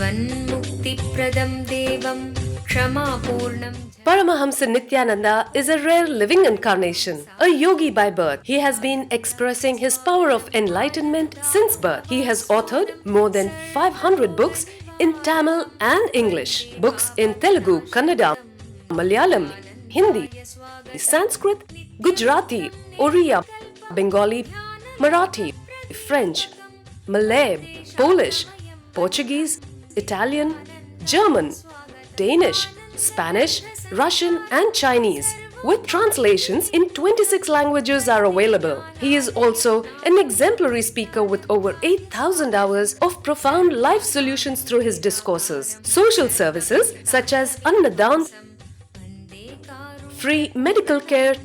Jivanmukti-pradam devam Kshama-purnam. Paramahamsa Nithyananda is a rare living incarnation, a yogi by birth. He has been expressing his power of enlightenment since birth. He has authored more than 500 books in Tamil and English, books in Telugu, Kannada, Malayalam, Hindi, Sanskrit, Gujarati, Oriya, Bengali, Marathi, French, Malay, Polish, Portuguese, Italian, German, Danish, Spanish, Russian and Chinese, with translations in 26 languages are available. He is also an exemplary speaker with over 8,000 hours of profound life solutions through his discourses. Social services such as Annadan, free medical care,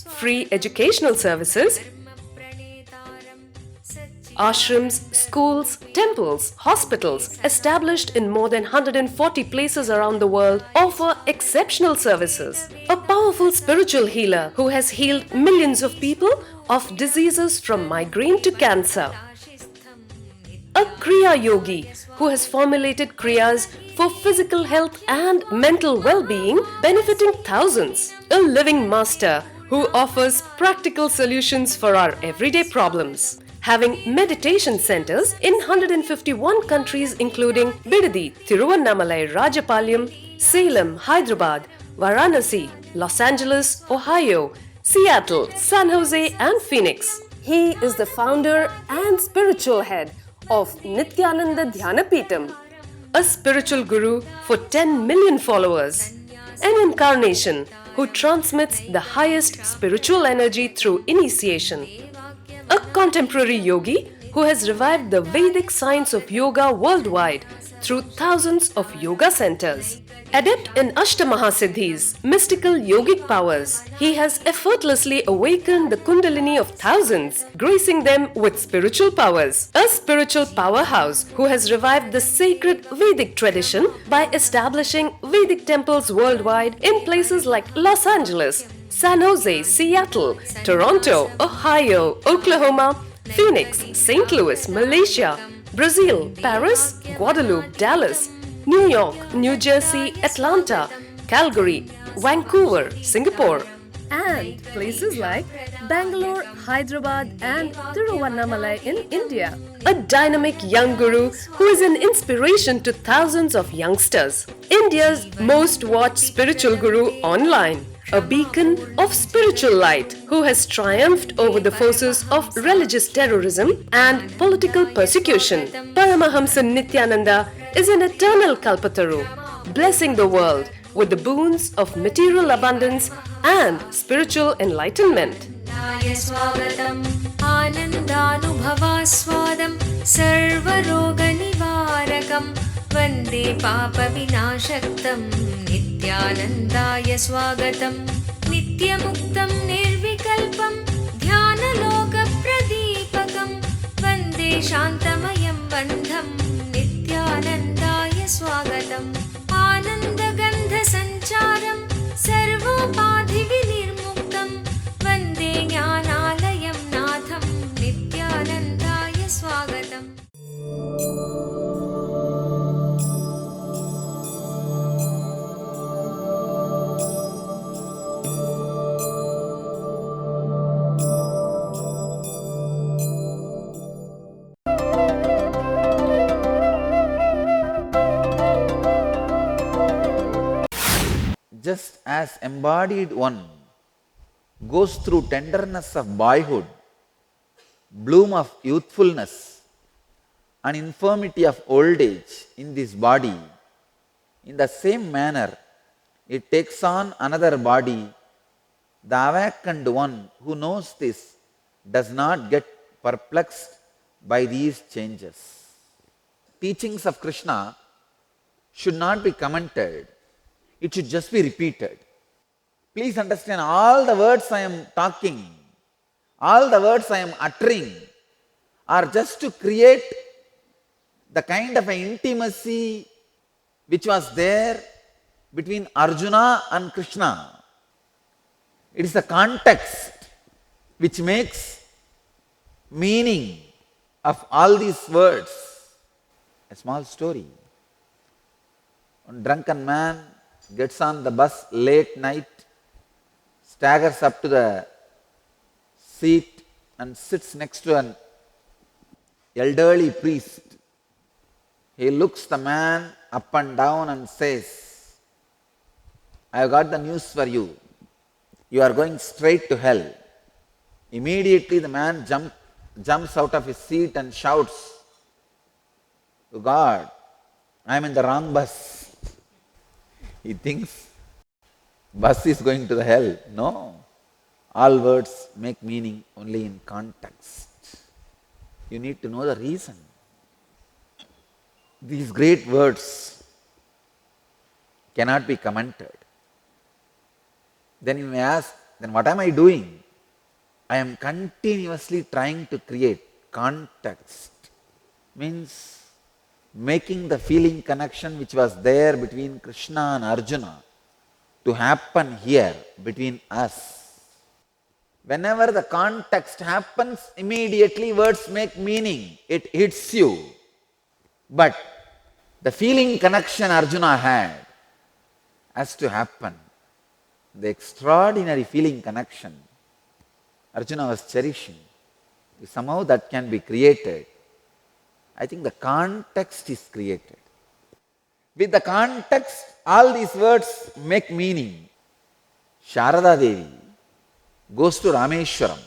free educational services, ashrams, schools, temples, hospitals established in more than 140 places around the world offer exceptional services. A powerful spiritual healer who has healed millions of people of diseases from migraine to cancer. A Kriya Yogi who has formulated Kriyas for physical health and mental well-being, benefiting thousands. A living master who offers practical solutions for our everyday problems. Having meditation centers in 151 countries including Bidadi, Tiruvannamalai, Rajapalyam, Salem, Hyderabad, Varanasi, Los Angeles, Ohio, Seattle, San Jose and Phoenix. He is the founder and spiritual head of Nithyananda Dhyanapitham, a spiritual guru for 10 million followers, an incarnation who transmits the highest spiritual energy through initiation. A contemporary yogi who has revived the Vedic science of yoga worldwide through thousands of yoga centers. Adept in Ashtamahasiddhis, mystical yogic powers, he has effortlessly awakened the Kundalini of thousands, gracing them with spiritual powers. A spiritual powerhouse who has revived the sacred Vedic tradition by establishing Vedic temples worldwide in places like Los Angeles, San Jose, Seattle, Toronto, Ohio, Oklahoma, Phoenix, St. Louis, Malaysia, Brazil, Paris, Guadeloupe, Dallas, New York, New Jersey, Atlanta, Calgary, Vancouver, Singapore, and places like Bangalore, Hyderabad, and Tiruvannamalai in India. A dynamic young guru who is an inspiration to thousands of youngsters. India's most watched spiritual guru online. A beacon of spiritual light who has triumphed over the forces of religious terrorism and political persecution. Paramahamsa Nithyananda is an eternal Kalpataru, blessing the world with the boons of material abundance and spiritual enlightenment. Anandanubhavaswadam sarvaroganivarakam Vande Papa Vinashaktam Nithyanandaya Swagatam Nityamuktam Nirvikalpam Dhyanaloka Pradipakam Vande Shantamayam Bandham Nithyanandaya Swagatam Anandagandha Sancharam Sarvopadhi Vinirmuktam Vande Jnanalayam Natham Nithyanandaya Swagatam. Just as embodied one goes through tenderness of boyhood, bloom of youthfulness, and infirmity of old age in this body, in the same manner it takes on another body. The awakened one who knows this does not get perplexed by these changes. Teachings of Krishna should not be commented. It should just be repeated. Please understand, all the words I am talking, all the words I am uttering are just to create the kind of an intimacy which was there between Arjuna and Krishna. It is the context which makes meaning of all these words. A small story. One drunken man gets on the bus late night, staggers up to the seat and sits next to an elderly priest. He looks the man up and down and says, I have got the news for you. You are going straight to hell. Immediately the man jumps out of his seat and shouts, "Oh God, I am in the wrong bus." He thinks bus is going to the hell. No. All words make meaning only in context. You need to know the reason. These great words cannot be commented. Then you may ask, then what am I doing? I am continuously trying to create context. Means making the feeling connection which was there between Krishna and Arjuna to happen here between us. Whenever the context happens, immediately words make meaning. It hits you. But the feeling connection Arjuna had has to happen. The extraordinary feeling connection Arjuna was cherishing. If somehow that can be created, I think the context is created. With the context, all these words make meaning. Sharada Devi goes to Rameshwaram.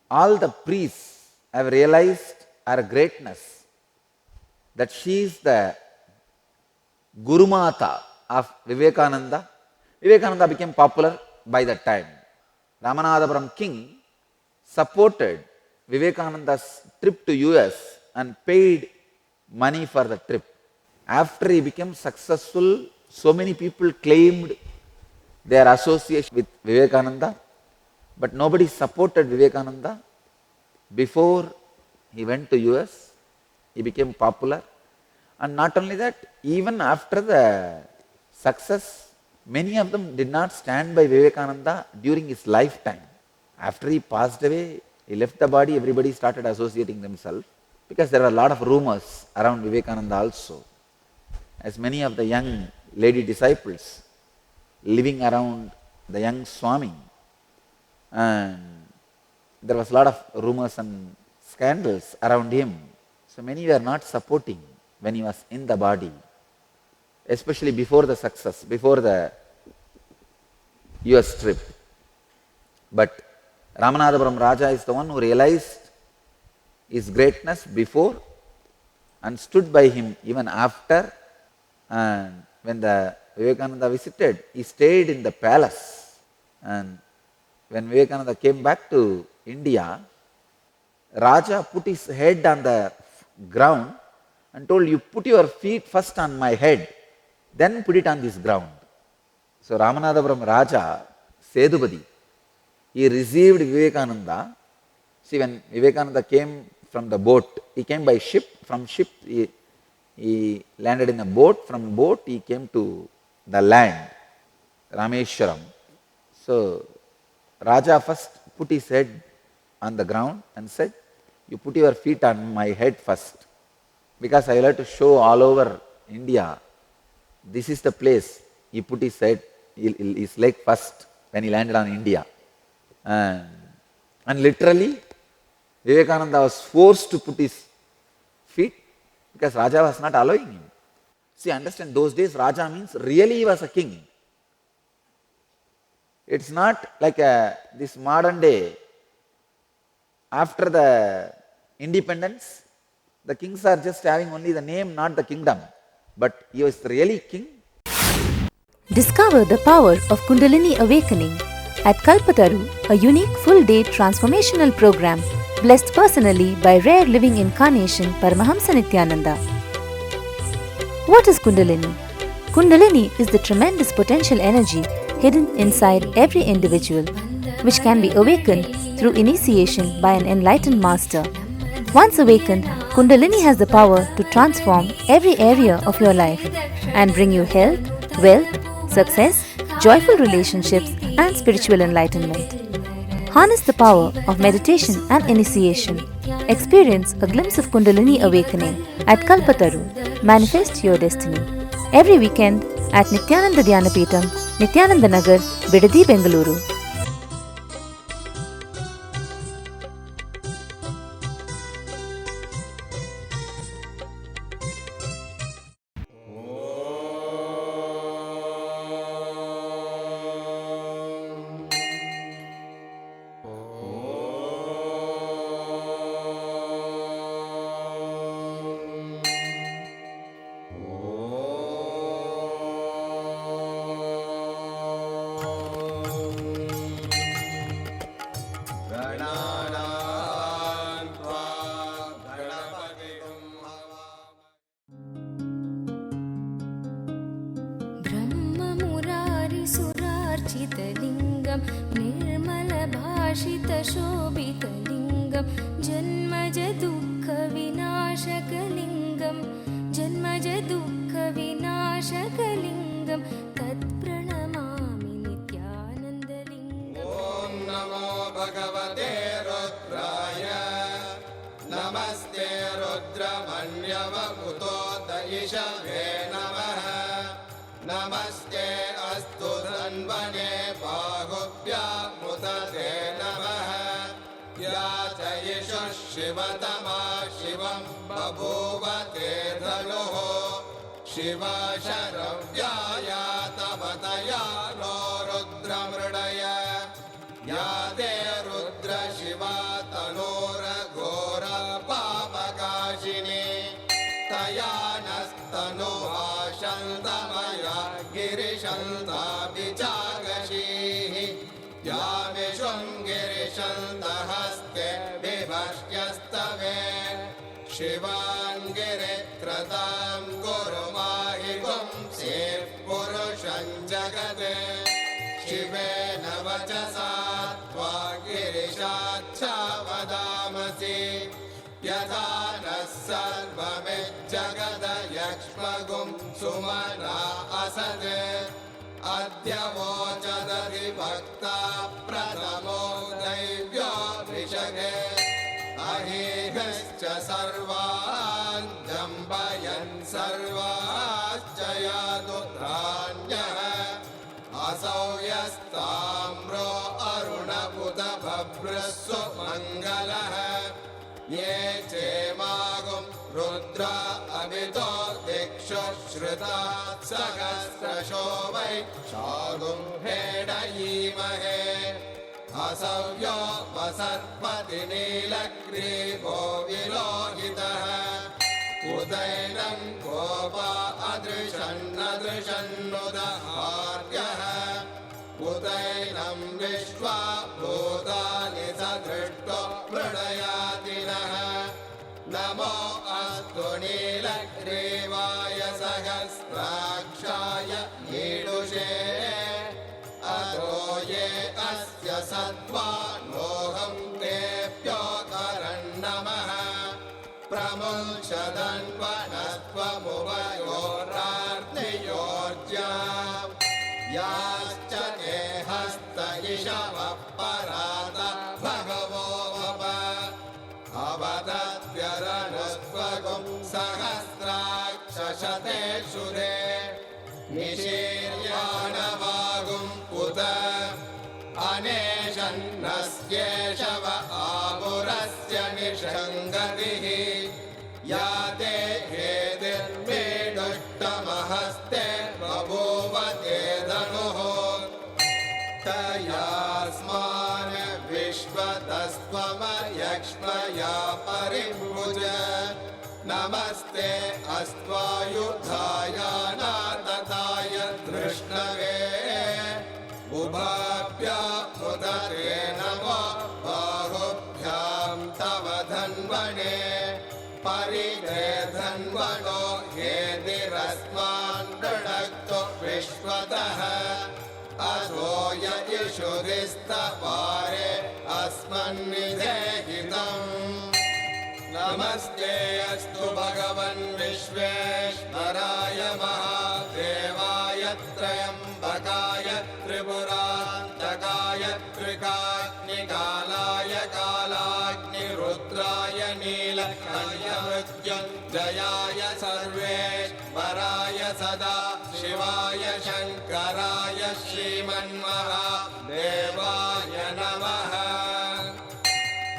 All the priests have realized her greatness, that she is the Guru Mata of Vivekananda. Vivekananda became popular by that time. Ramanathapuram king supported Vivekananda's trip to US and paid money for the trip. After he became successful, so many people claimed their association with Vivekananda, but nobody supported Vivekananda. Before he went to US, he became popular. And not only that, even after the success, many of them did not stand by Vivekananda during his lifetime. After he passed away, he left the body, everybody started associating themselves, because there were a lot of rumors around Vivekananda also. As many of the young lady disciples living around the young Swami, and there was a lot of rumors and scandals around him. So many were not supporting when he was in the body, especially before the success, before the US trip. But Ramanathapuram Raja is the one who realized his greatness before and stood by him even after. And when the Vivekananda visited, he stayed in the palace. And when Vivekananda came back to India, Raja put his head on the ground and told, "You put your feet first on my head, then put it on this ground." So Ramanathapuram Raja, Sedupati, he received Vivekananda. See, when Vivekananda came from the boat, he came by ship. From ship, he landed in a boat. From boat, he came to the land, Rameshwaram. So Raja first put his head on the ground and said, "You put your feet on my head first, because I will have to show all over India, this is the place." He put his head, his leg first when he landed on India. And literally, Vivekananda was forced to put his feet because Raja was not allowing him. See, understand, those days Raja means really he was a king. It's not like this modern day. After the independence, the kings are just having only the name, not the kingdom. But he was really king. Discover the power of Kundalini Awakening at Kalpataru, a unique full-day transformational program blessed personally by rare living incarnation Paramahamsa Nithyananda. What is Kundalini? Kundalini is the tremendous potential energy hidden inside every individual, which can be awakened through initiation by an enlightened master. Once awakened, Kundalini has the power to transform every area of your life and bring you health, wealth, success, joyful relationships, and spiritual enlightenment. Harness the power of meditation and initiation. Experience a glimpse of Kundalini awakening at Kalpataru. Manifest your destiny. Every weekend at Nithyananda Dhyanapitham, Nithyananda Nagar, Bidadi, Bengaluru. ब्रह्ममुरारिसुरार्चितलिङ्गं निर्मलभाषितशोभितलिङ्गं जन्मज दुःखविनाशकलिङ्गं तत्प्रणमामि नित्यानन्दलिङ्गम्। ॐ नमो भगवते रुद्राय नमस्ते रुद्रमन्यवकुतोदयिषवे नमः नमस्ते अस्तु धन्वने बाहुभ्यामुदते नमः या च यशः शिवतमा शिवं बभूव ते धनुः शिवा शरव्याया तवतया नो रुद्रमृडय या ते रुद्र शिवा तनोरघोर पापकाशिनी तया नस्तनुभाषन्तमया गिरिशन्ताभिजागशीः या विशृङ्गिरिशन्तहस्ते विभष्ट्यस्तवे शिवाङ्गिरित्रतां गुरुमाहिगुं सेः पुरुषं जगत् शिवेन वचसा त्वा गिरिशाच्छा वदामसि यथा नः सर्वमिज्जगदयक्ष्मगुं सुमना असत् अद्य वोचदधिभक्ता प्रथमो दैव्यो विशगे अहेहश्च सर्वान् जम्बयन् सर्वाश्च यादुत्राण्यः असौ यस्ताम्रो अरुणपुत भभ्रस्सु मङ्गलः ये चेमागुं रुद्रा अभितो दिक्षु श्रुता सहस्रशो वै शागुं हेडयीमहे असव्यो वसर्पति नीलग्रीवो विलोहितः उदैनं गोपा अदृशन्नदृशन्नुदहार्यः उदैनं विश्वा भूतानि सदृष्टो मृडयातिनः नमो अस्तु नीलग्रीवाय सहस्राक्षाय ईडुषे अतो ये अस्य सत्त्वानोऽहं तेभ्यो करन्नमः प्रमुञ्चदन्वनत्वमुभयोरार्तियोर्जा याश्च ते हस्त इषवः परात भगवो वप अवदत्यरनुस्त्वगुं सहस्राक्षशते शुरे निशीर्याणवागुं पुत अनेशन्नस्येषव आमुरस्य निषङ्गतिः या ते हेतिर्मेडुष्टमहस्ते बभूव ते धनुः तयास्मान् विश्वतस्त्वमयक्ष्मया परिभुज नमस्ते अस्त्वायुधाय नातताय धृष्णवे उभाभ्यामुदरे नमो बाहुभ्यां तव धन्वने परिधे धन्वनो हेतिरस्मान् दृढक्तो विश्वतः असो ययिषुधिस्तवारे अस्मन्निधेहितम् नमस्ते अस्तु भगवन् विश्वेश्वराय महादेवाय त्र्यम्बकाय त्रिपुरान्तकाय गायत्रिकाग्निकालाय कालाग्निरुद्राय नीलकण्ठमृत्युञ्जयाय सर्वेश्वराय सदा शिवाय शङ्कराय श्रीमन्महादेवाय नमः।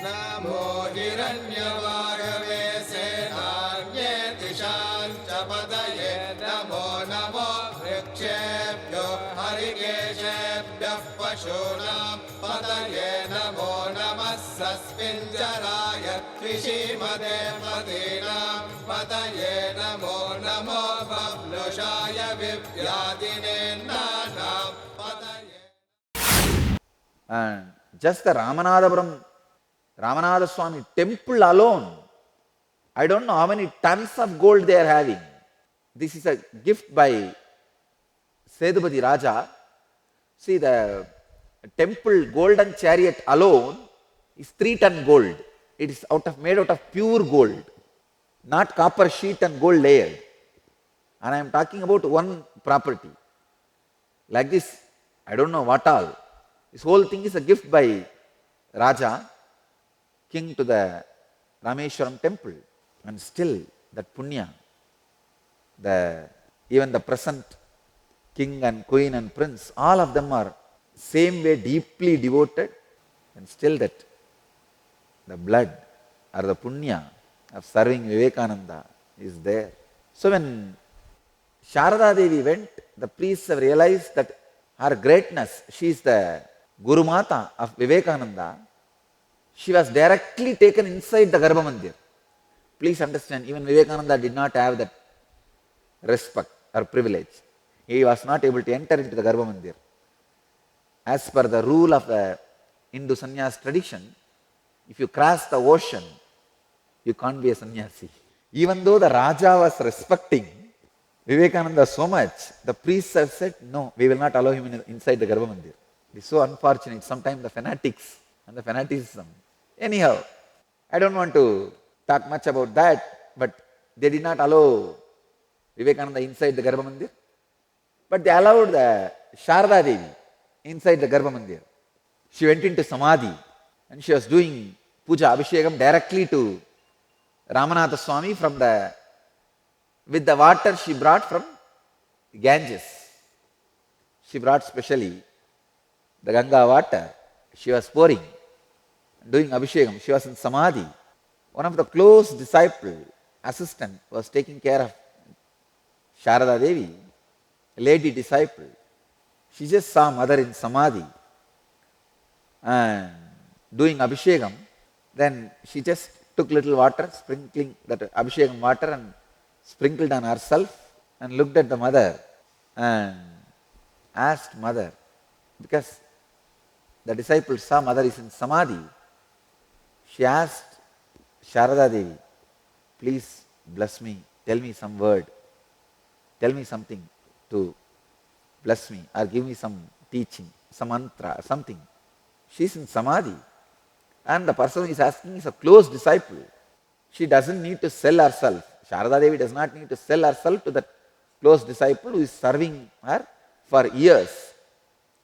नमो हिरण्यवागवे सेनान्ये दिशां च पतये नमो नमो वृक्षेभ्यो हरिकेशेभ्यः पशूनां पतये नमो नमः सस्मिञ्जराय त्रिशीमदे पतीनां पतये नमो नमो बब्लुषाय विव्याधिने नानां पतये। And just the Ramanatha Swami temple alone, I don't know how many tons of gold they are having. This is a gift by Sethupathi Raja. See, the temple golden chariot alone is 3-ton gold. It is made out of pure gold, not copper sheet and gold layered. And I am talking about one property. Like this, I don't know what all. This whole thing is a gift by Raja, king to the Rameshwaram temple. And still that punya, even the present king and queen and prince, all of them are same way deeply devoted, and still that the blood or the punya of serving Vivekananda is there. So when Sharada Devi went, the priests have realized that her greatness, she is the Guru Mata of Vivekananda. She was directly taken inside the Garbha Mandir. Please understand, even Vivekananda did not have that respect or privilege. He was not able to enter into the Garbha Mandir. As per the rule of the Hindu sannyas tradition, if you cross the ocean, you can't be a sannyasi. Even though the Raja was respecting Vivekananda so much, the priests have said, no, we will not allow him inside the Garbha Mandir. It is so unfortunate. Sometimes the fanatics and the fanaticism. Anyhow, I don't want to talk much about that, but they did not allow Vivekananda inside the Garbha Mandir. But they allowed the Sharada Devi inside the Garbha Mandir. She went into Samadhi and she was doing puja abhishekam directly to Ramanatha Swami with the water she brought from Ganges. She brought specially the Ganga water. She was pouring, doing abhishekam. She was in Samadhi. One of the close disciple, assistant, was taking care of Sharada Devi, a lady disciple. She just saw mother in Samadhi and doing abhishekam. Then she just took little water, sprinkling that abhishekam water and sprinkled on herself and looked at the mother and asked mother, because the disciple saw mother is in Samadhi, she asked Sharada Devi, please bless me, tell me some word, tell me something to bless me or give me some teaching, some mantra, something. She is in Samadhi and the person who is asking is a close disciple. She doesn't need to sell herself. Sharada Devi does not need to sell herself to that close disciple who is serving her for years.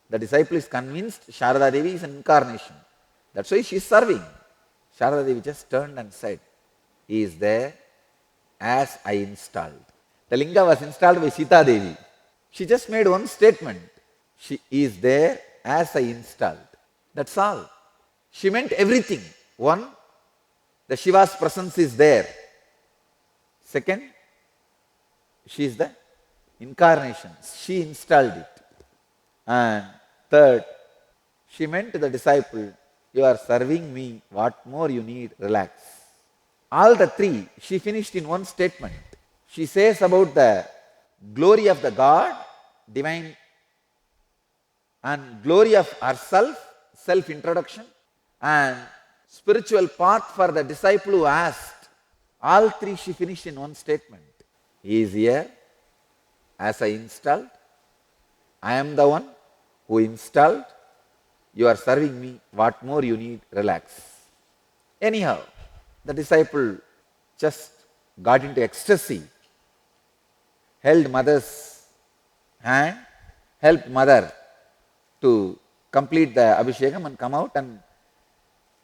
The disciple is convinced Sharada Devi is an incarnation. That's why she is serving. Sharada Devi just turned and said, he is there as I installed. The linga was installed by Sita Devi. She just made one statement. She is there as I installed. That's all. She meant everything. One, the Shiva's presence is there. Second, she is the incarnation. She installed it. And third, she meant to the disciple, you are serving me, what more you need, relax. All the three, she finished in one statement. She says about the glory of the God, divine, and glory of herself, self-introduction, and spiritual path for the disciple who asked. All three she finished in one statement. He is here as I installed. I am the one who installed. You are serving me. What more you need? Relax. Anyhow, the disciple just got into ecstasy, held mother's hand, helped mother to complete the Abhishekam and come out, and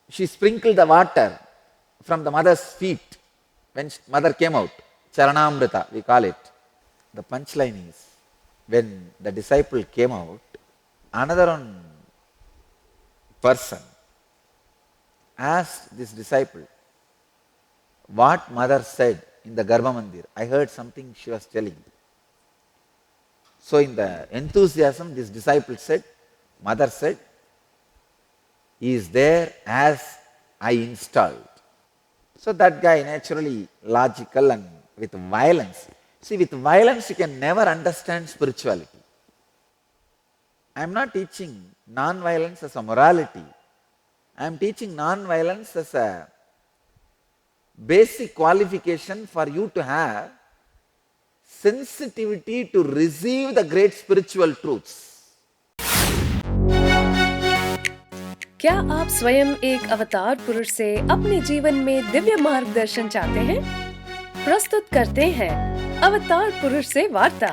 she sprinkled the water from the mother's feet when mother came out. Charanamrita, we call it. The punchline is, when the disciple came out, another one person asked this disciple what mother said in the Garbha Mandir. I heard something she was telling. So in the enthusiasm, this disciple said, mother said, he is there as I installed. So that guy naturally logical and with violence. See, with violence you can never understand spirituality. I am not teaching non-violence as a morality. I am teaching non-violence as a basic qualification for you to have sensitivity to receive the great spiritual truths. क्या आप स्वयं एक अवतार पुरुष से अपने जीवन में दिव्य मार्गदर्शन चाहते हैं? प्रस्तुत करते हैं अवतार पुरुष से वार्ता।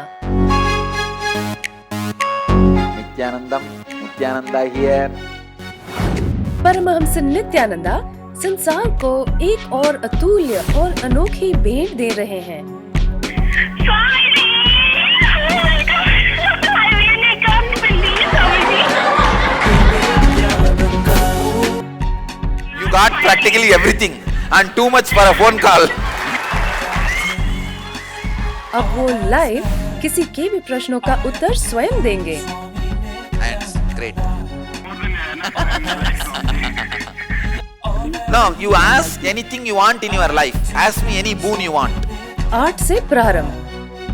Nithyananda here. परमहंस नित्यानंदा संसार को एक और अतुल्य और अनोखी भेंट दे रहे हैं। You got practically everything and too much for a phone call. अब वो लाइव किसी के भी प्रश्नों का उत्तर स्वयं देंगे। And great. Now you ask anything you want in your life. Ask me any boon you want. 8 से प्रारंभ।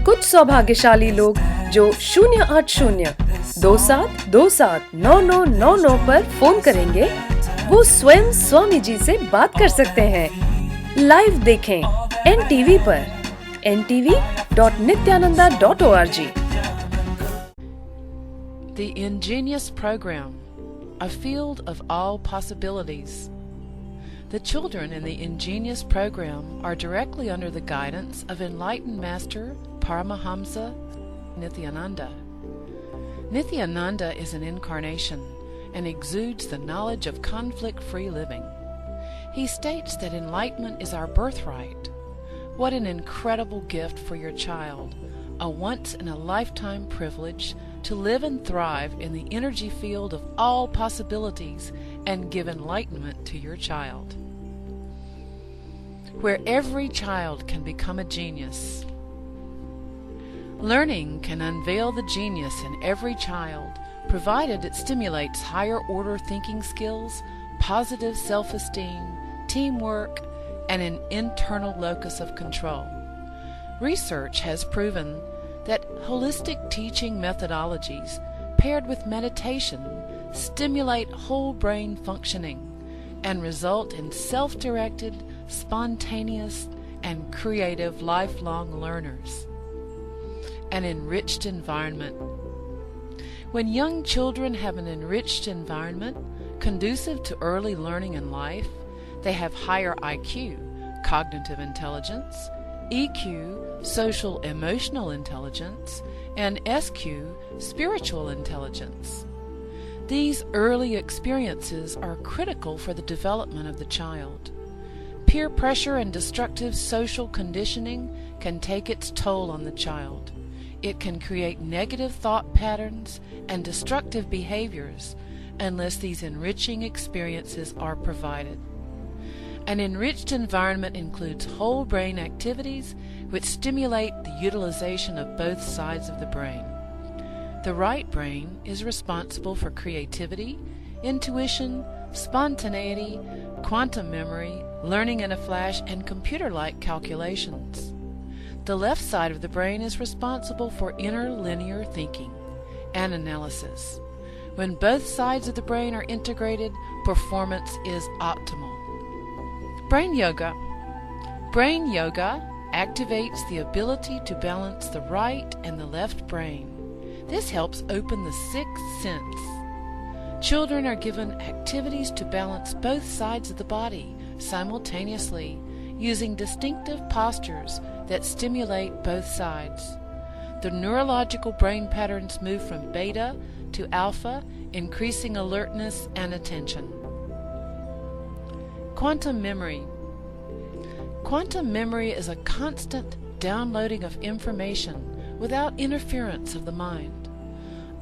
कुछ सौभाग्यशाली लोग जो 08027279999 पर फोन करेंगे, वो स्वयं स्वामी जी से बात कर सकते हैं। लाइव देखें NTV पर ntv.nithyananda.org। The Ingenious Program, a field of all possibilities. The children in the Ingenious Program are directly under the guidance of enlightened Master Paramahamsa Nithyananda. Nithyananda is an incarnation and exudes the knowledge of conflict-free living. He states that enlightenment is our birthright. What an incredible gift for your child, a once-in-a-lifetime privilege to live and thrive in the energy field of all possibilities and give enlightenment to your child. Where every child can become a genius. Learning can unveil the genius in every child, provided it stimulates higher order thinking skills, positive self-esteem, teamwork, and an internal locus of control. Research has proven that holistic teaching methodologies paired with meditation stimulate whole brain functioning and result in self-directed, spontaneous, and creative lifelong learners. An enriched environment. When young children have an enriched environment conducive to early learning in life, they have higher IQ, cognitive intelligence, EQ, social emotional intelligence, and SQ, spiritual intelligence. These early experiences are critical for the development of the child. Peer pressure and destructive social conditioning can take its toll on the child. It can create negative thought patterns and destructive behaviors unless these enriching experiences are provided. An enriched environment includes whole brain activities which stimulate the utilization of both sides of the brain. The right brain is responsible for creativity, intuition, spontaneity, quantum memory, learning in a flash, and computer-like calculations. The left side of the brain is responsible for inner linear thinking and analysis. When both sides of the brain are integrated, performance is optimal. Brain yoga. Brain yoga activates the ability to balance the right and the left brain. This helps open the sixth sense. Children are given activities to balance both sides of the body simultaneously, using distinctive postures that stimulate both sides. The neurological brain patterns move from beta to alpha, increasing alertness and attention. Quantum memory. Quantum memory is a constant downloading of information without interference of the mind.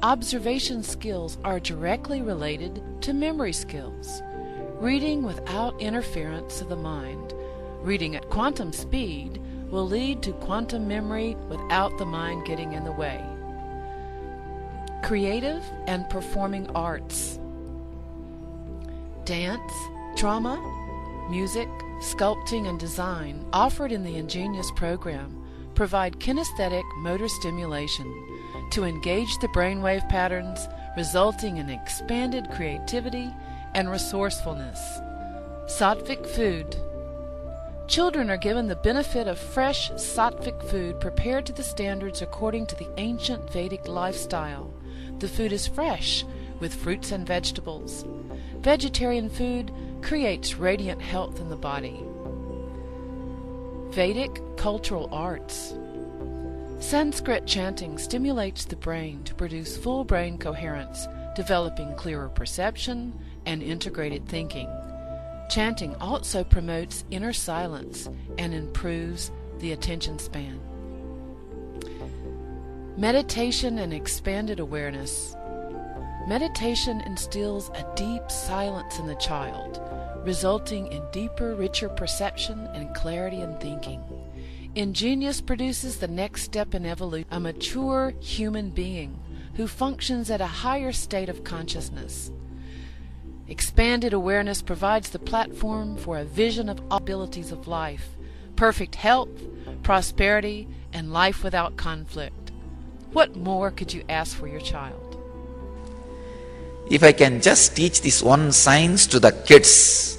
Observation skills are directly related to memory skills. Reading without interference of the mind, reading at quantum speed, will lead to quantum memory without the mind getting in the way. Creative and performing arts. Dance, drama, music, sculpting, and design offered in the Ingenious program provide kinesthetic motor stimulation to engage the brainwave patterns, resulting in expanded creativity and resourcefulness. Sattvic food. Children are given the benefit of fresh sattvic food prepared to the standards according to the ancient Vedic lifestyle. The food is fresh, with fruits and vegetables. Vegetarian food creates radiant health in the body. Vedic cultural arts. Sanskrit chanting stimulates the brain to produce full brain coherence, developing clearer perception and integrated thinking. Chanting also promotes inner silence and improves the attention span. Meditation and expanded awareness. Meditation instills a deep silence in the child, resulting in deeper, richer perception and clarity in thinking. Ingenious produces the next step in evolution, a mature human being who functions at a higher state of consciousness. Expanded awareness provides the platform for a vision of all abilities of life, perfect health, prosperity, and life without conflict. What more could you ask for your child? If I can just teach this one science to the kids,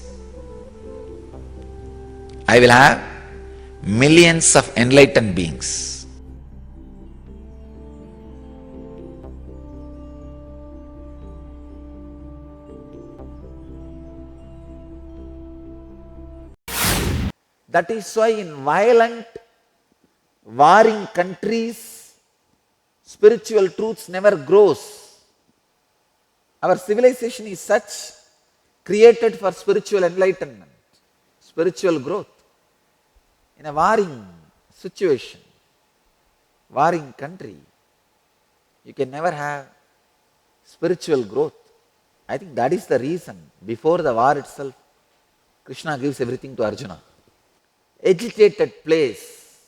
I will have millions of enlightened beings. That is why in violent, warring countries, spiritual truths never grows. Our civilization is such, created for spiritual enlightenment, spiritual growth. In a warring situation, warring country, you can never have spiritual growth. I think that is the reason, before the war itself, Krishna gives everything to Arjuna. Agitated place,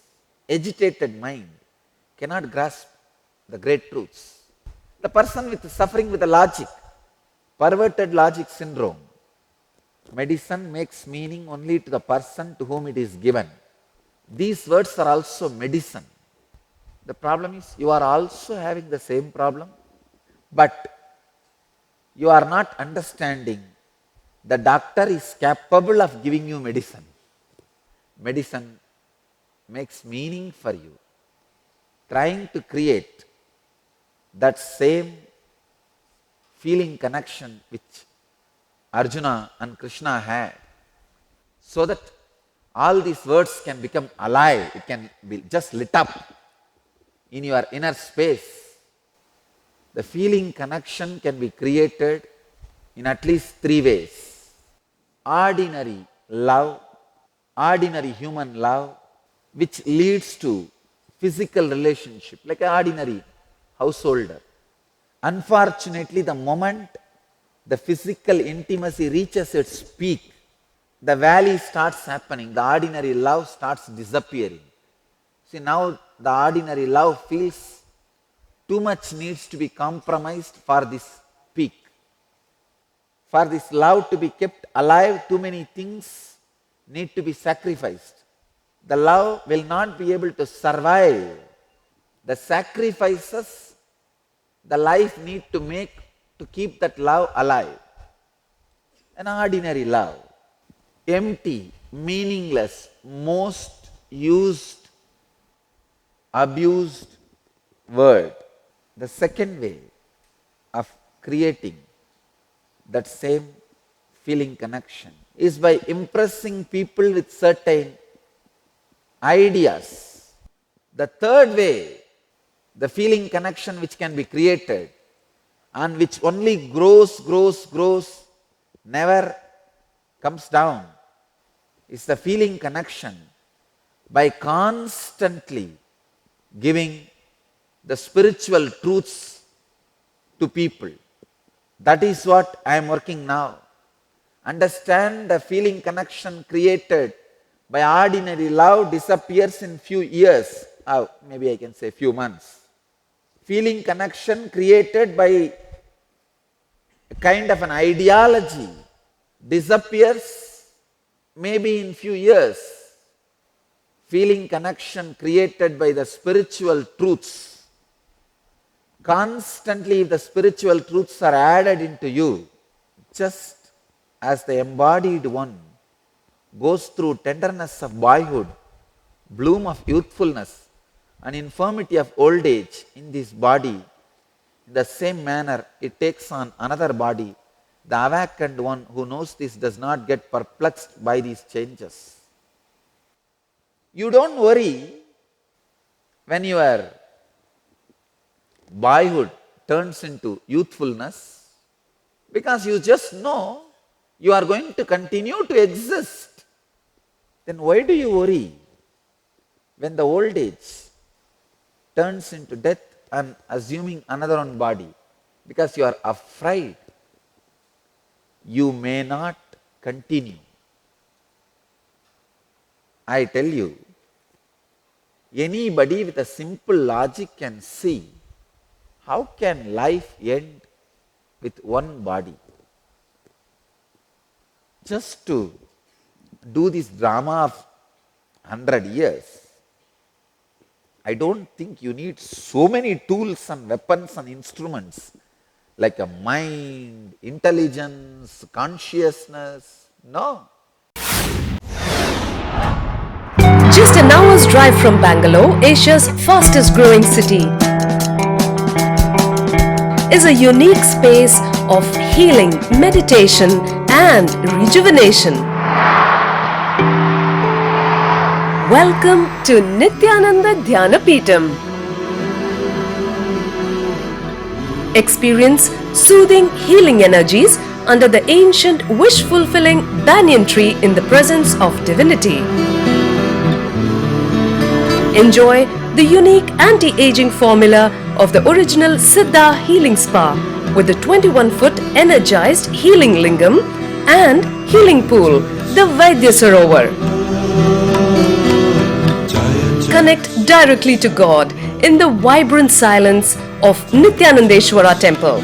agitated mind cannot grasp the great truths. The person with suffering with the logic, perverted logic syndrome, medicine makes meaning only to the person to whom it is given. These words are also medicine. The problem is you are also having the same problem, but you are not understanding the doctor is capable of giving you medicine. Medicine makes meaning for you. Trying to create that same feeling connection which Arjuna and Krishna had, so that all these words can become alive, it can be just lit up in your inner space. The feeling connection can be created in at least three ways. Ordinary love, ordinary human love, which leads to physical relationship, like an ordinary householder. Unfortunately, the moment the physical intimacy reaches its peak, the valley starts happening, the ordinary love starts disappearing. See, now the ordinary love feels too much needs to be compromised for this peak. For this love to be kept alive, too many things need to be sacrificed. The love will not be able to survive the sacrifices the life need to make to keep that love alive. An ordinary love, empty, meaningless, most used, abused word. The second way of creating that same feeling connection is by impressing people with certain ideas. The third way, the feeling connection which can be created, and which only grows, grows, grows, never comes down, is the feeling connection by constantly giving the spiritual truths to people. That is what I am working now. Understand the feeling connection created by ordinary love disappears in few years, maybe I can say few months. Feeling connection created by a kind of an ideology disappears maybe in few years. Feeling connection created by the spiritual truths. Constantly, if the spiritual truths are added into you, just as the embodied one goes through tenderness of boyhood, bloom of youthfulness, and infirmity of old age in this body, in the same manner it takes on another body. The awakened one who knows this does not get perplexed by these changes. You don't worry when your boyhood turns into youthfulness, because you just know you are going to continue to exist. Then why do you worry when the old age turns into death and assuming another one body? Because you are afraid you may not continue. I tell you, anybody with a simple logic can see how can life end with one body. Just to do this drama of 100 years, I don't think you need so many tools and weapons and instruments like a mind, intelligence, consciousness. No. Just an hour's drive from Bangalore, Asia's fastest growing city, is a unique space of healing, meditation, and rejuvenation. Welcome to Nithyananda Dhyanapeetham. Experience soothing healing energies under the ancient wish-fulfilling banyan tree in the presence of divinity. Enjoy the unique anti-aging formula of the original Siddha healing spa with the 21-foot energized healing lingam and healing pool, the Vaidya Sarovar. Connect directly to God in the vibrant silence of Nithyanandeshwara temple.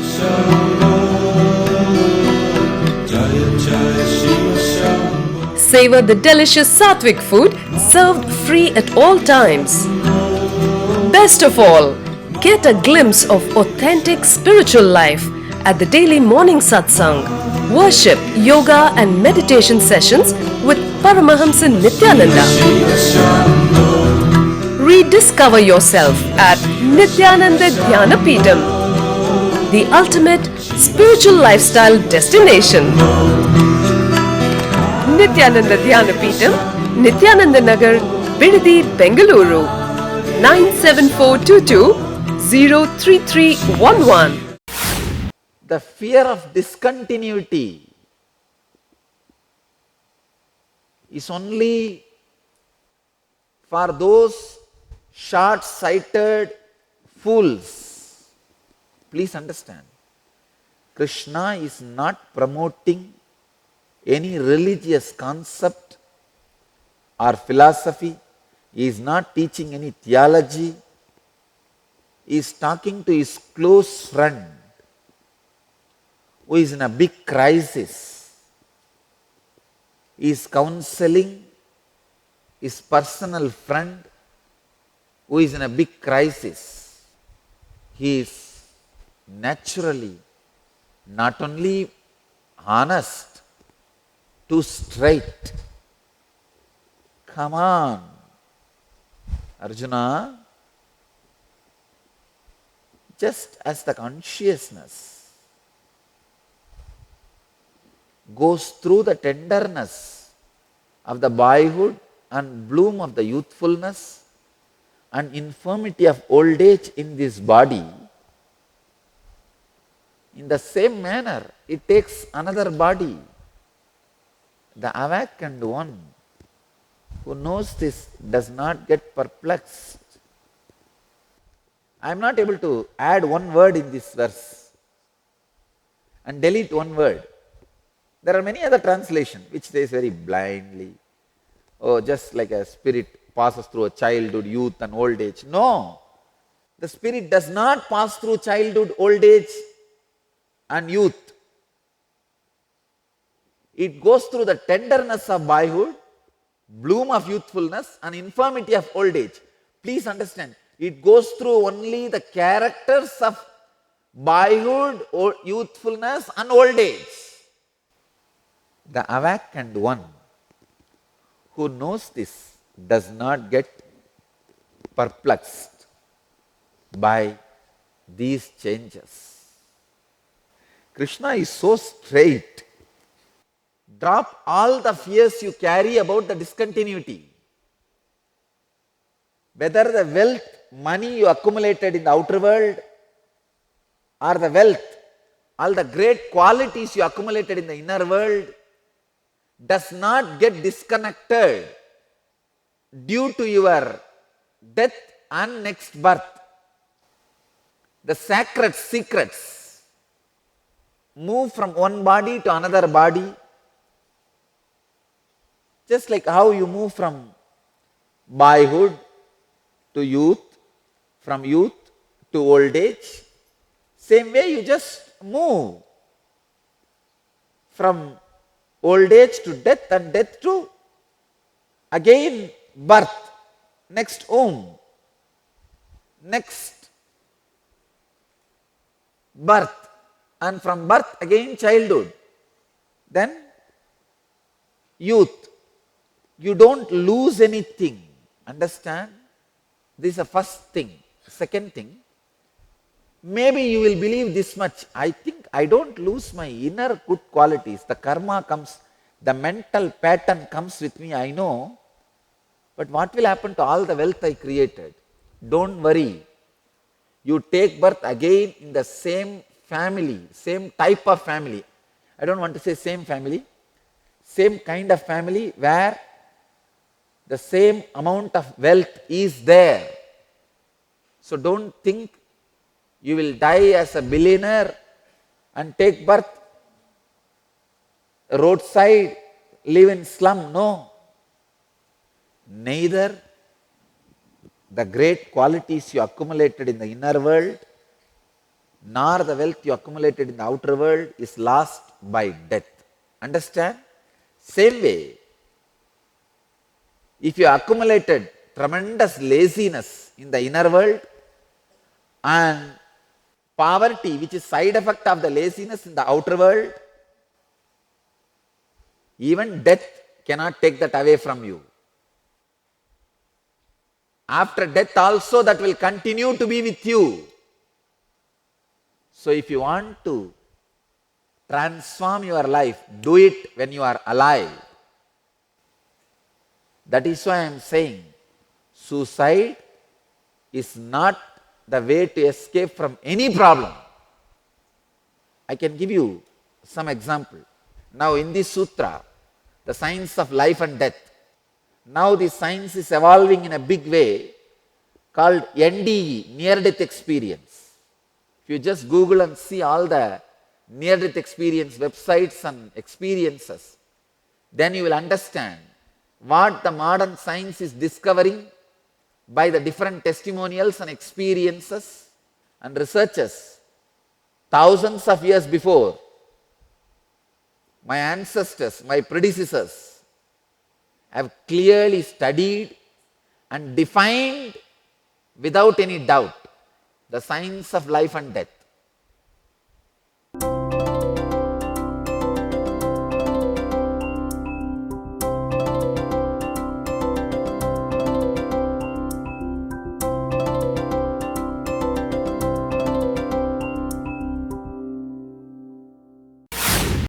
Savor the delicious sattvic food served free at all times. Best of all, get a glimpse of authentic spiritual life at the daily morning satsang, worship, yoga and meditation sessions with Paramahamsa Nithyananda. Rediscover yourself at Nithyananda Dhyanapeetham, the ultimate spiritual lifestyle destination. Nithyananda Dhyanapeetham, Nithyananda Nagar, Bidadi, Bengaluru, 97422-03311. The fear of discontinuity is only for those short-sighted fools. Please understand, Krishna is not promoting any religious concept or philosophy. He is not teaching any theology. He is talking to his close friend who is in a big crisis. He is counseling his personal friend who is in a big crisis. He is naturally not only honest, too straight. Come on, Arjuna. Just as the consciousness goes through the tenderness of the boyhood and bloom of the youthfulness and infirmity of old age in this body, In the same manner, it takes another body. The awakened one who knows this does not get perplexed. I am not able to add one word in this verse and delete one word. There are many other translations which says very blindly, oh, just like a spirit passes through a childhood, youth and old age. No, the spirit does not pass through childhood, old age and youth. It goes through the tenderness of boyhood, bloom of youthfulness and infirmity of old age. Please understand, it goes through only the characters of boyhood, youthfulness and old age. The awakened one who knows this does not get perplexed by these changes. Krishna is so straight. Drop all the fears you carry about the discontinuity. Whether the wealth, money you accumulated in the outer world, or the wealth, all the great qualities you accumulated in the inner world, does not get disconnected due to your death and next birth. The sacred secrets move from one body to another body, just like how you move from boyhood to youth, from youth to old age. Same way you just move from old age to death and death to again birth, next womb, next birth, and from birth again childhood, then youth. You don't lose anything. Understand? This is the first thing. Second thing, maybe you will believe this much. I think I don't lose my inner good qualities. The karma comes, the mental pattern comes with me, I know. But what will happen to all the wealth I created? Don't worry. You take birth again in the same family, same type of family. I don't want to say same family, same kind of family where the same amount of wealth is there. So don't think you will die as a billionaire and take birth roadside, live in slum. No. Neither the great qualities you accumulated in the inner world nor the wealth you accumulated in the outer world is lost by death. Understand? Same way, if you accumulated tremendous laziness in the inner world and poverty, which is side effect of the laziness in the outer world, even death cannot take that away from you. After death also that will continue to be with you. So if you want to transform your life, do it when you are alive. That is why I am saying suicide is not the way to escape from any problem. I can give you some example. Now in this sutra, the science of life and death, now the science is evolving in a big way called NDE, near-death experience. If you just Google and see all the near-death experience websites and experiences, then you will understand what the modern science is discovering by the different testimonials and experiences and researches. Thousands of years before, my ancestors, my predecessors have clearly studied and defined without any doubt the science of life and death.